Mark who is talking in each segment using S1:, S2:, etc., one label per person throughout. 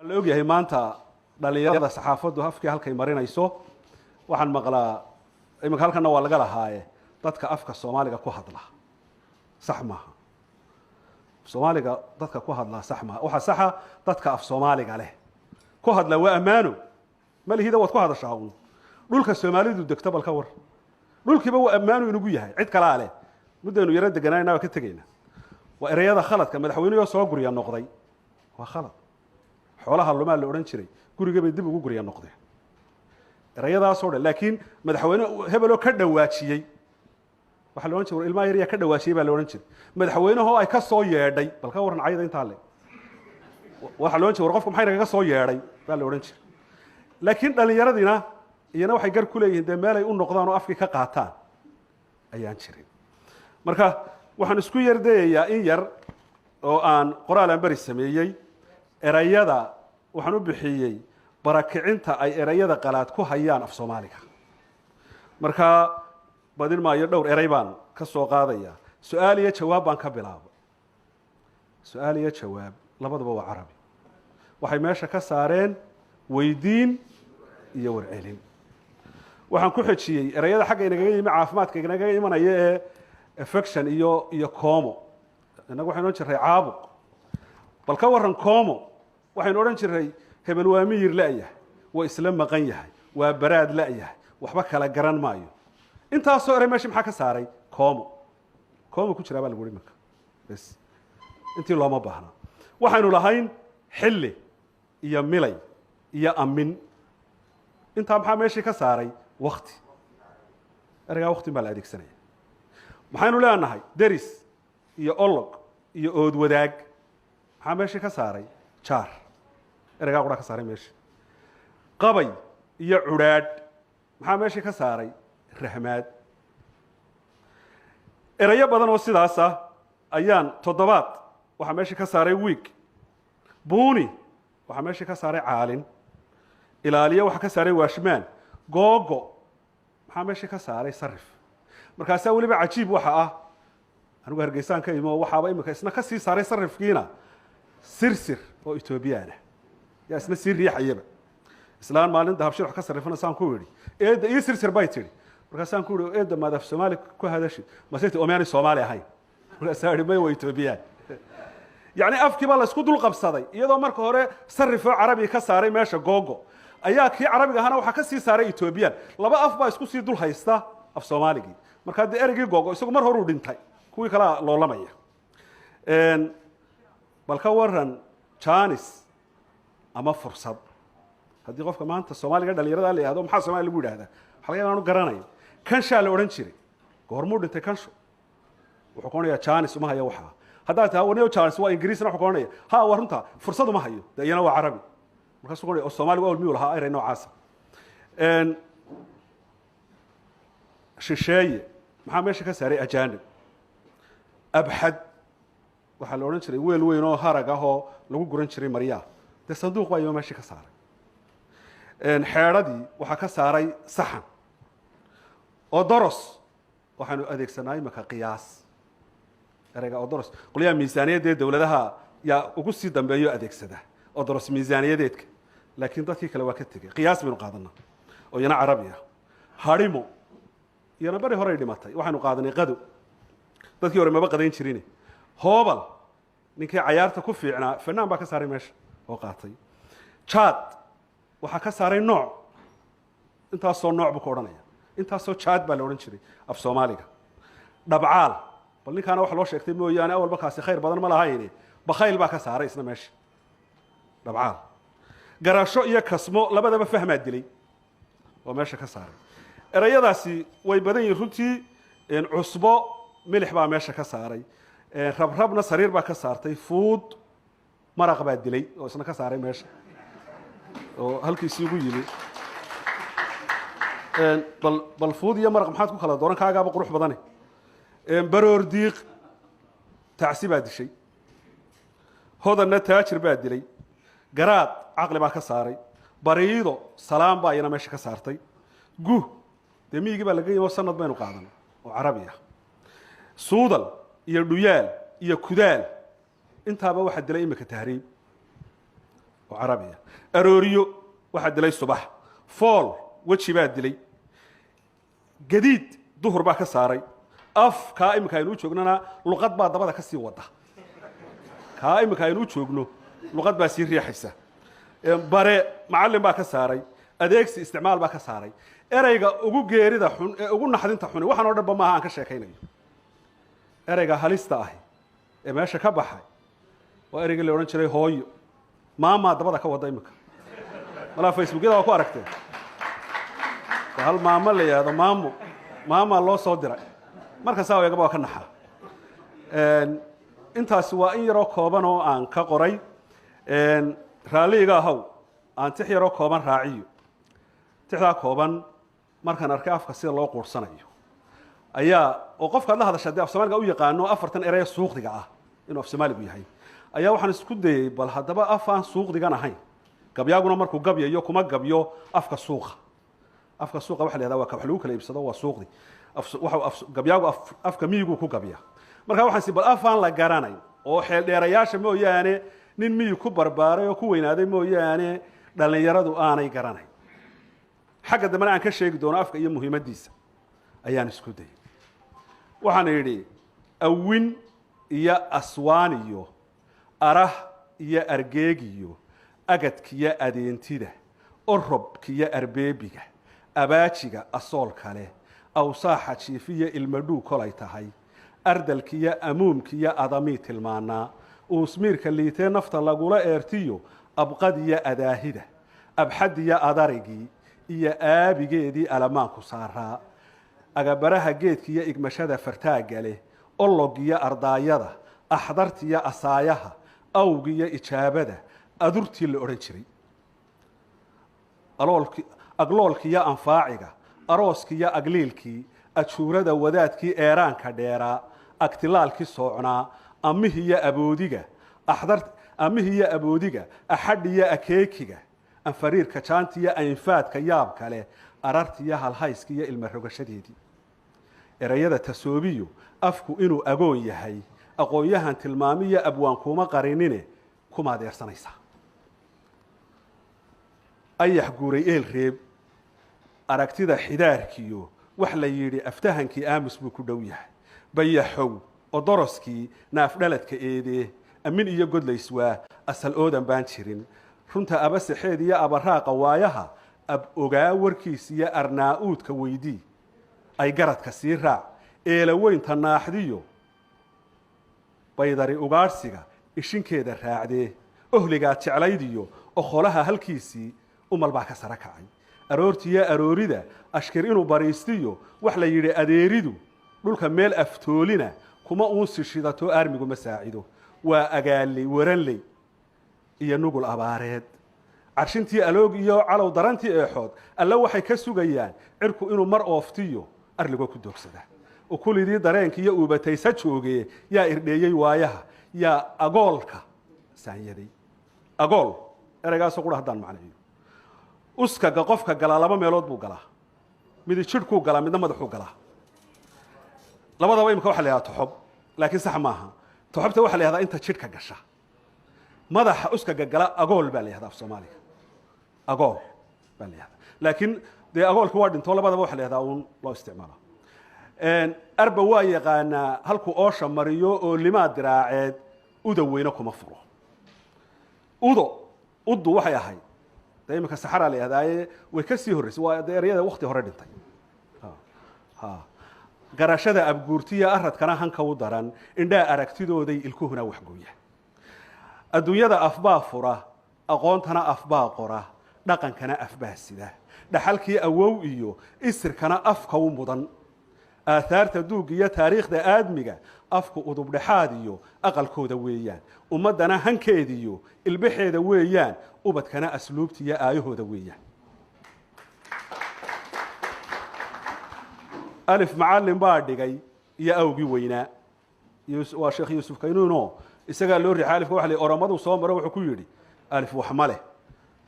S1: la og yahay maanta dhalinyarada saxaafaddu afkii halkay marinayso waxaan maqlaa iminka halkana waa laga lahaaye dadka afka Soomaaliga ku hadla sax maaha Soomaaliga dadka ku hadla sax maaha waxa saxa dadka af Soomaaliga leh ku hadla waa amaano malihida wad ku hadashaa dhulka Soomaalidu degta balka war dhulkiiba waa amaano inuu yahay cid kala leh muddo yara deganayna ka tagayna waa erayada khaladka madaxweynuhu soo guriya noqday waa khalad xoolaha luma la oran jiray guriga bay dib ugu guriya noqday erayadaas oo laakiin madaxweynuhu hebelo ka dhawaajiyay waxa la oran jiray ilmaha yar ka dhawaajiyay baa la oran jiray madaxweynuhu ay ka soo yeedhay balka waran cayda inta le waxa la oran jiray qofku maxay naga soo yeedhay baa la oran jiray laakiin dhalinyaradina iyana waxay gar ku leeyihiin meel ay u noqdaan oo afki ka qaataan ayaan jirin marka waxaan isku yardeeyaa in yar oo aan qoraalan bari sameeyay erayada waxaan u bixiyay barakicinta ay erayada qalaad ku hayaan af Soomaaliga marka badil maayo dhowr eray baan ka soo qaadaya su'aal iyo jawaab baan ka bilaabo su'aal iyo jawaab labadaba waa Carabi waxay meesha ka saareen weydiin iyo warcelin waxaan ku xijiyay erayada xagga inaga yimi caafimaadka inaga imanaya ee affection iyo koomo inagu waxaan oran jiray caabuq bal ka waran koomo waxaan oran jiray hebel waa miyir la'yahay waa isla maqan yahay waa baraad la'yahay waxba kala garan maayo intaas soo eray meesha maxaa ka saaray koomo ku jira baa lagu dhimanka bas intii looma baahna waxaanu lahayn xilli iyo milay iyo amin inta maxaa meesha ka saaray waqti erayga waqti baa la adeegsanaya maxaanu leenahay deris iyo olog iyo ood wadaag maxaa meesha ka saaray jaar erayga qura ka saaray meesha qabay iyo curaad maxaa meesha ka saaray rahmaad erayo badan oo sidaas ah ayaan toddobaad waxa meesha ka saaray week buuni waxa meesha ka saaray caalin ilaaliye waxa ka saaray waashmaan googo maxaa meesha ka saaray sarif markaas waliba cajiib waxa ah anigu hargeysan ka imo waxaaba imika isna ka sii saaray sarifkiina sirsir oo Ethiopiana yaa isna sii riixayaba islaan maalinta habshir wax ka sarifana saan ku wiri eeda ii sirsir bay tiri markaas aan ku wiri eeda madaf Soomaali ku hadashi masayta oomani Soomaali ahay markaas ay bay way Ethiopian yani afkiiba la isku dul qabsaday iyadoo marka hore sarif oo Carabi ka saaray meesha googo ayaa kii Carabiga ahana waxa ka sii saaray Ethiopian laba af baa isku sii dul haysta af Soomaaligi marka eraygi googo isagu mar hore u dhintay kuwii kala loolamaya balka waran Chinese ama fursad hadii qofka maanta Soomaaliga dhalinyarada la yiraahdo maxaa Soomaali lagu yiraahdaa waxa laga yaabaa garanay kan shaa la oran jiray goormuu dhintay kan sho wuxuu qoonaya Chinese uma hayo waxa hadaa taa wanayo Chinese waa Ingiriis wuxuu qoonaya ha warunta fursad uma hayo iyana waa Carabi markaas qoonaya Soomaaliga oo miyuu lahaa ay noocaas shisheeye maxaa meesha ka saaray ajaanib abxad waxa la oran jiray weel weyn oo harag ah oo lagu guran jiray Mariya de sanduuq waa iyo meesha ka saaray xeeradii waxa ka saaray saxan oo doros waxaanu adeegsanaay marka qiyaas erayga oo doros qoliya miisaaniyada dawladaha yaa ugu sii dambeeyo adeegsada oo doros miisaaniyadeedka laakiin dadkii kale waa ka tagay qiyaas baynu qaadanaa oo yana Carabiya harimo yana bari hore dhimatay waxaanu qaadanay qado dadkii hore ma qadayn jirin hoobal ninkii ciyaarta ku fiicnaa fanaan baa ka saaray meesha oo qaatay chat waxa ka saaray nooc intaas soo nooc buu ku oranaya intaas soo chat baa la oran jiray af Soomaaliga dhabcaal bal ninkaana wax loo sheegtay mooyaane awalba kaasi khayr badan ma lahayn bakhayl baa ka saaray isna meesha dhabcaal garasho iyo kasmo labadaba fahmaa dilay oo meesha ka saaray erayadaasi way badan yihiin runtii cusbo milix baa meesha ka saaray rabrabna sariir baa ka saartay food maraq baa dilay oo isna ka saaray meesha oo halkiisii ugu yimi bal food iyo maraq maxaad ku kala dooran kaagaaba qurux badan baroor diiq tacsi baa dishay hodanna taajir baa dilay garaad aqli baa ka saaray bariido salaam baa iyana meesha ka saartay demiigi baa laga yimo sanad baynu qaadan oo Carabi ah suudal iyo dhuyaal iyo kudaal intaaba waxa dilay imika tahriib وعربية أروريو واحد دلي الصباح فول وجهي بعد دلي جديد ظهر بقى كساري أف كائم كاينو شغلنا لغات بعد بعد كسي وضح كائم كاينو شغلنا لغات بسير ريح حسة بري معلم بقى كساري أديكس استعمال بقى كساري erayga ugu geerida xun ee ugu naxdinta xun waxaan oo dhanba maaha aan ka sheekaynayo erayga halista ah ee meesha ka baxay waa erayga la oran jiray hooyo maama dabada ka wada imika wala facebookada waa ku aragtay hal maama la yiraahdo maama loo soo diray marka saa weeyaba waa ka naxa intaas waa in yaro kooban oo aan ka qoray raaliga ahaw aan tix yaro kooban raaciyo tixda kooban markaan arkay afka sida loo quursanayo ayaa oo qofka la hadashay af Soomaaliga u yaqaano afartan eray suuqdiga ah inuu af Soomaaligu yahay ayaa waxaan isku dayay bal hadaba afaan suuqdigan ahayn gabyaguna markuu gabyayo kuma gabyo afka suuqa waxa la yiraahdaa waa wax lagu kala iibsado waa suuqdi waxa gabyagu afka miyigu ku gabya marka waxaan si bal afaan la garanay oo xeel dheerayaasha mooyaane nin miyi ku barbaaray oo ku weynaaday mooyaane dhalinyaradu aanay garanay xagga dambana aan ka sheegi doono afka iyo muhiimadiisa ayaan isku dayay waxaan yiri awin iyo aswaan iyo arah iyo argeegiyo agadkiya adeentida orobkiya arbeebiga abaajiga asool kale awsaaxa jiifiya ilmadhu kolay tahay ardalkiya amuumkiya adami tilmaana usmiirka liitee nafta lagula eertiyo abqadiya adaahida abxadiya adarigi iyo aabigeedii alamaanku saaraa agabaraha geedkiya igmashada fartaaga leh ollogiya ardaayada axdartiya asaayaha awgiya ijaabada adurtii la oran jiray agloolkiya anfaaciga arooskiya agliilkii ajuurada wadaadkii eeraanka dheeraa agtilaalkii soocnaa amihiya aboodiga axadhiya akeekiga anfariirka jaantiya aynfaadka yaab kale arartiya halhayskiya ilma rogashadeedii erayada tasoobiyo afku inuu agoon yahay aqoonyahan tilmaamiya abwaan kuma qarinine kuma adeersanaysa ayax guuray eel reeb aragtida xidaarkiyo wax la yiri aftahankii aamus buu ku dhow yahay bayaxow odoroskii naafdhaladka eedee amin iyo godlayswaa asal oodan baan jirin runta abasaxeed iyo abaraaqa waayaha ab ogaa warkiis iyo arnaa'uudka weydii ay garadka sii raac eelaweynta naaxdiyo baydari ugaarsiga ishinkeeda raacdee ohligaa jeclaydiyo oqolaha halkiisii umal baa ka sara kacay aroortiya aroorida ashkir inuu bariistiyo wax la yidhi adeeridu dhulka meel aftoolina kuma uunsi shidato aarmigu ma saacido waa agaaley waranley iyo nugul abaareed carshintii aloog iyo calow darantii eexood alla waxay ka sugayaan cirku inuu mar ooftiyo arligo ku doogsada ukulidii dareenka iyo uubataysa joogee yaa irdheeyey waayaha yaa agoolka saanyaday agool eraygaasoo qura haddaan macnayo uskaga qofka galaa laba meelood buu galaa midi jidhkuu galaa midna madaxuu galaa labadaba imika waxa la yidhahdaa toxob laakiin sax maaha toxobta waxa la yidhahdaa inta jidhka gasha madaxa uskaga gala agool baa la yidhahdaa af Soomaaliga agool baa la yidhahdaa laakiin dee agoolku waa dhinto labadaba waxa la yidhahdaa uun loo isticmaalo arba waa yaqaanaa halku oosha mariyo oo limaad diraaceed uda weyne kuma furo uddu waxay ahayd dee imika saxara la yidhahdaaye way ka sii horreysay waa erayada waqti hore dhintay garashada abguurtiya aradkana hanka u daran indhaa aragtidooday ilkuhuna waxgooya adduunyada afbaa fura aqoontana afbaa qora dhaqankana afbaa sida dhaxalkii awow iyo isirkana afka u mudan aahaarta duug iyo taariikhda aadmiga afku udub dhexaad iyo aqalkooda weeyaan ummadana hankeediyo ilbaxeeda weeyaan ubadkana asluubtiya aayahooda weeyaan alif macallin baa dhigay iyo awgii weynaa waa sheekh yuusuf kaynuuno isagaa loo riixay alifka waxa la oromadu soo maro wuxuu ku yidhi alif wax ma leh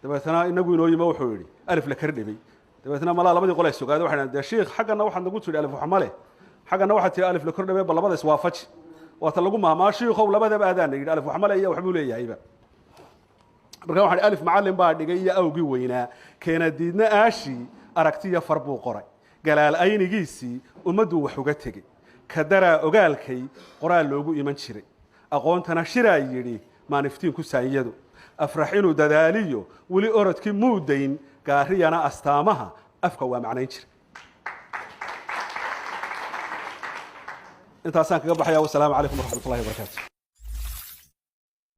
S1: dabeetana inagu inoo yima wuxuu yidhi alif la kar dhibay dabeetana malaa labadii qolay sugaada waxay dhahdeen sheekh xaggana waxaad nagu tidhi alif wax ma leh xaggana waxaad tidhi alif la kor dhibay bal labada iswaafaji waata lagu mahmaa sheekhow labadaba aadaan yidhi alif wax ma leh iyo waxbuu leeyahayba marka waxaan alif macallin baa dhigay iyo awgii weynaa keena diidna aashii aragtiya far buu qoray galaal aynigiisii ummaddu wax uga tegey kadaraa ogaalkay qoraal loogu iman jiray aqoontana shiraa yidhi maaniftiin ku saanyadu afrax inuu dadaaliyo weli orodkii muudayn gaariyana astaamaha afka waa macnayn jiray intaasaan kaga baxaya wasalaamu calaykum waraxmatullahi wabarakaatu